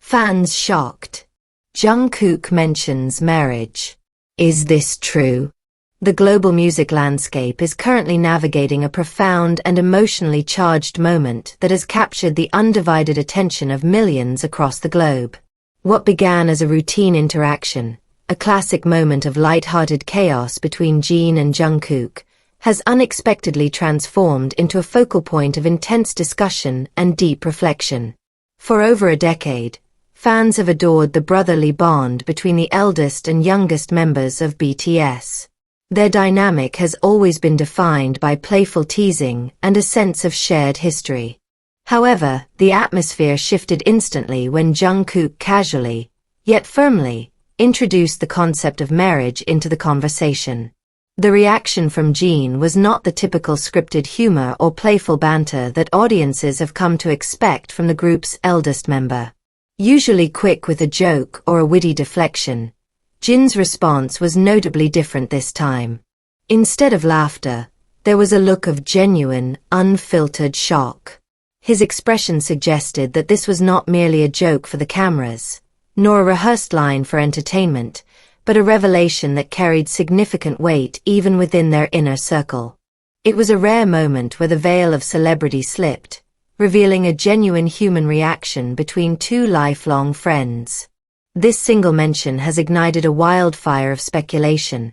Fans shocked. Jungkook mentions marriage. Is this true? The global music landscape is currently navigating a profound and emotionally charged moment that has captured the undivided attention of millions across the globe. What began as a routine interaction, a classic moment of lighthearted chaos between Jin and Jungkook, has unexpectedly transformed into a focal point of intense discussion and deep reflection. For over a decade, fans have adored the brotherly bond between the eldest and youngest members of BTS. Their dynamic has always been defined by playful teasing and a sense of shared history. However, the atmosphere shifted instantly when Jungkook casually, yet firmly, introduced the concept of marriage into the conversation. The reaction from Jin was not the typical scripted humor or playful banter that audiences have come to expect from the group's eldest member. Usually quick with a joke or a witty deflection, Jin's response was notably different this time. Instead of laughter, there was a look of genuine, unfiltered shock. His expression suggested that this was not merely a joke for the cameras, nor a rehearsed line for entertainment, but a revelation that carried significant weight even within their inner circle. It was a rare moment where the veil of celebrity slipped, revealing a genuine human reaction between two lifelong friends. This single mention has ignited a wildfire of speculation,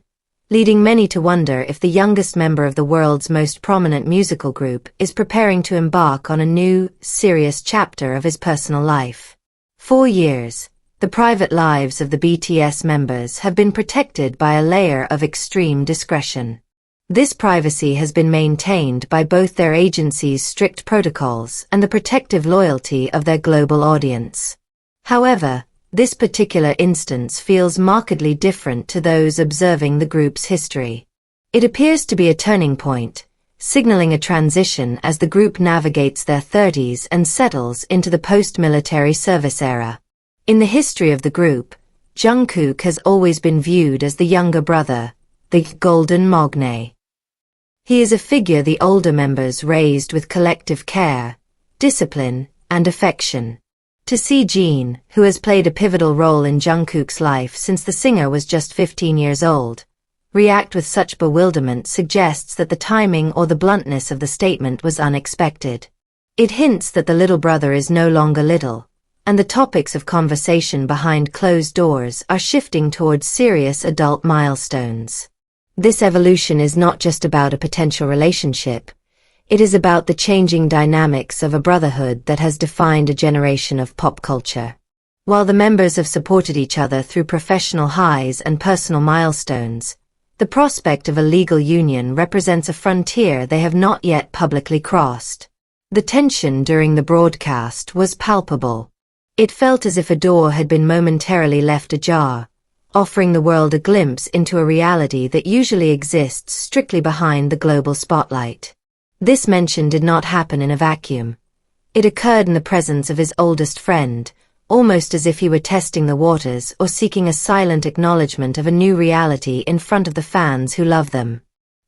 leading many to wonder if the youngest member of the world's most prominent musical group is preparing to embark on a new, serious chapter of his personal life. For years, the private lives of the BTS members have been protected by a layer of extreme discretion. This privacy has been maintained by both their agency's strict protocols and the protective loyalty of their global audience. However, this particular instance feels markedly different to those observing the group's history. It appears to be a turning point, signaling a transition as the group navigates their 30s and settles into the post-military service era. In the history of the group, Jungkook has always been viewed as the younger brother, the golden mogne. He is a figure the older members raised with collective care, discipline, and affection. To see Jin, who has played a pivotal role in Jungkook's life since the singer was just 15 years old, react with such bewilderment suggests that the timing or the bluntness of the statement was unexpected. It hints that the little brother is no longer little, and the topics of conversation behind closed doors are shifting towards serious adult milestones. This evolution is not just about a potential relationship. It is about the changing dynamics of a brotherhood that has defined a generation of pop culture. While the members have supported each other through professional highs and personal milestones, the prospect of a legal union represents a frontier they have not yet publicly crossed. The tension during the broadcast was palpable. It felt as if a door had been momentarily left ajar, offering the world a glimpse into a reality that usually exists strictly behind the global spotlight. This mention did not happen in a vacuum. It occurred in the presence of his oldest friend, almost as if he were testing the waters or seeking a silent acknowledgement of a new reality in front of the fans who love them.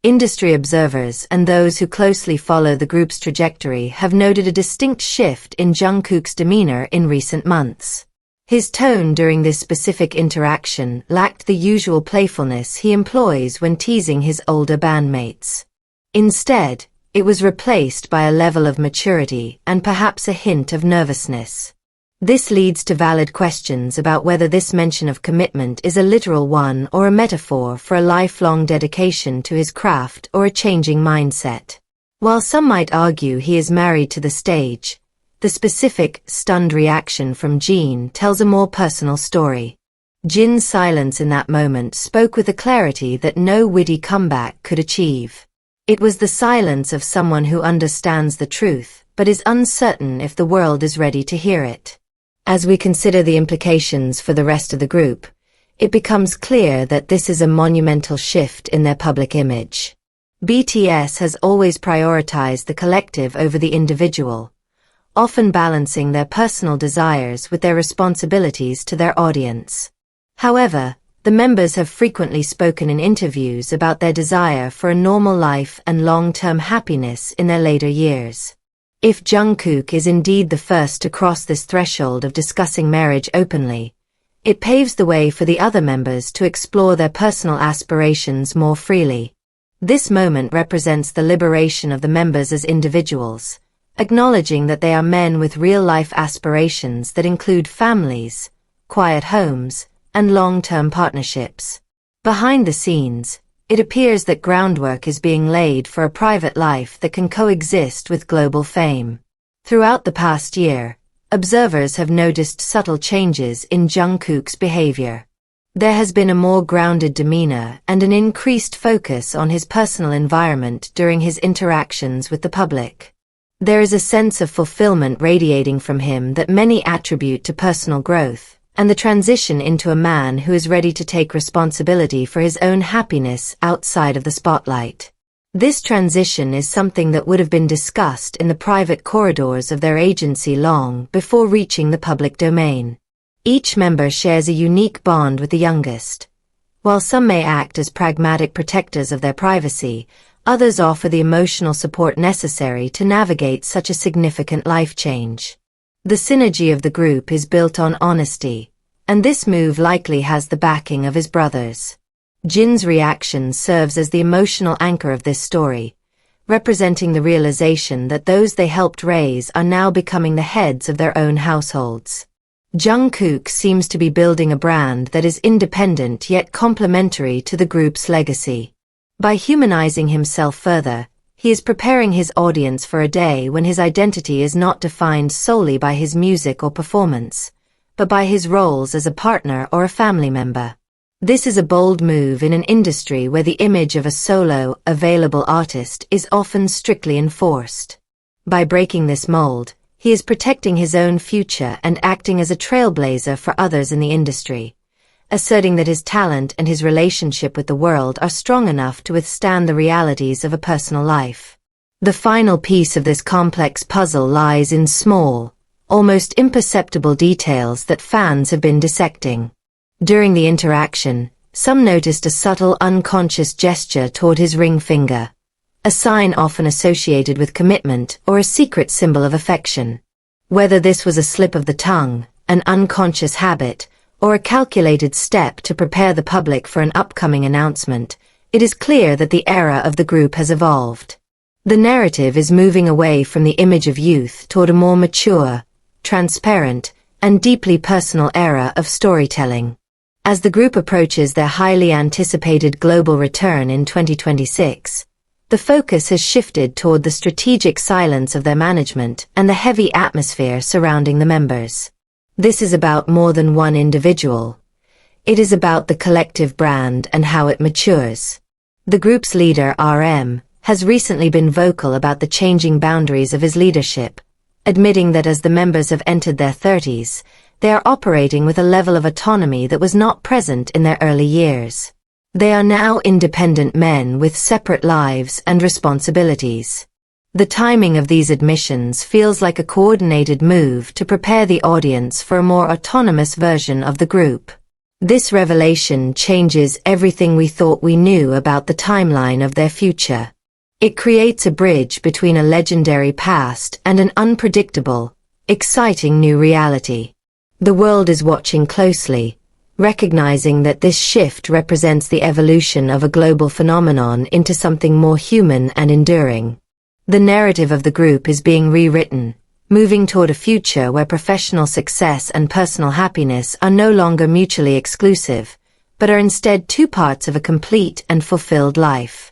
Industry observers and those who closely follow the group's trajectory have noted a distinct shift in Jungkook's demeanor in recent months. His tone during this specific interaction lacked the usual playfulness he employs when teasing his older bandmates. Instead, it was replaced by a level of maturity and perhaps a hint of nervousness. This leads to valid questions about whether this mention of commitment is a literal one or a metaphor for a lifelong dedication to his craft or a changing mindset. While some might argue he is married to the stage, the specific, stunned reaction from Jin tells a more personal story. Jin's silence in that moment spoke with a clarity that no witty comeback could achieve. It was the silence of someone who understands the truth, but is uncertain if the world is ready to hear it. As we consider the implications for the rest of the group, it becomes clear that this is a monumental shift in their public image. BTS has always prioritized the collective over the individual, often balancing their personal desires with their responsibilities to their audience. However, the members have frequently spoken in interviews about their desire for a normal life and long-term happiness in their later years. If Jungkook is indeed the first to cross this threshold of discussing marriage openly, it paves the way for the other members to explore their personal aspirations more freely. This moment represents the liberation of the members as individuals, acknowledging that they are men with real-life aspirations that include families, quiet homes, and long-term partnerships. Behind the scenes, it appears that groundwork is being laid for a private life that can coexist with global fame. Throughout the past year, observers have noticed subtle changes in Jungkook's behavior. There has been a more grounded demeanor and an increased focus on his personal environment during his interactions with the public. There is a sense of fulfillment radiating from him that many attribute to personal growth, and the transition into a man who is ready to take responsibility for his own happiness outside of the spotlight. This transition is something that would have been discussed in the private corridors of their agency long before reaching the public domain. Each member shares a unique bond with the youngest. While some may act as pragmatic protectors of their privacy, others offer the emotional support necessary to navigate such a significant life change. The synergy of the group is built on honesty, and this move likely has the backing of his brothers. Jin's reaction serves as the emotional anchor of this story, representing the realization that those they helped raise are now becoming the heads of their own households. Jungkook seems to be building a brand that is independent yet complementary to the group's legacy. By humanizing himself further, he is preparing his audience for a day when his identity is not defined solely by his music or performance, but by his roles as a partner or a family member. This is a bold move in an industry where the image of a solo, available artist is often strictly enforced. By breaking this mold, he is protecting his own future and acting as a trailblazer for others in the industry, asserting that his talent and his relationship with the world are strong enough to withstand the realities of a personal life. The final piece of this complex puzzle lies in small, almost imperceptible details that fans have been dissecting. During the interaction, some noticed a subtle unconscious gesture toward his ring finger, a sign often associated with commitment or a secret symbol of affection. Whether this was a slip of the tongue, an unconscious habit, or a calculated step to prepare the public for an upcoming announcement, it is clear that the era of the group has evolved. The narrative is moving away from the image of youth toward a more mature, transparent, and deeply personal era of storytelling. As the group approaches their highly anticipated global return in 2026, the focus has shifted toward the strategic silence of their management and the heavy atmosphere surrounding the members. This is about more than one individual. It is about the collective brand and how it matures. The group's leader, RM, has recently been vocal about the changing boundaries of his leadership, admitting that as the members have entered their 30s, they are operating with a level of autonomy that was not present in their early years. They are now independent men with separate lives and responsibilities. The timing of these admissions feels like a coordinated move to prepare the audience for a more autonomous version of the group. This revelation changes everything we thought we knew about the timeline of their future. It creates a bridge between a legendary past and an unpredictable, exciting new reality. The world is watching closely, recognizing that this shift represents the evolution of a global phenomenon into something more human and enduring. The narrative of the group is being rewritten, moving toward a future where professional success and personal happiness are no longer mutually exclusive, but are instead two parts of a complete and fulfilled life.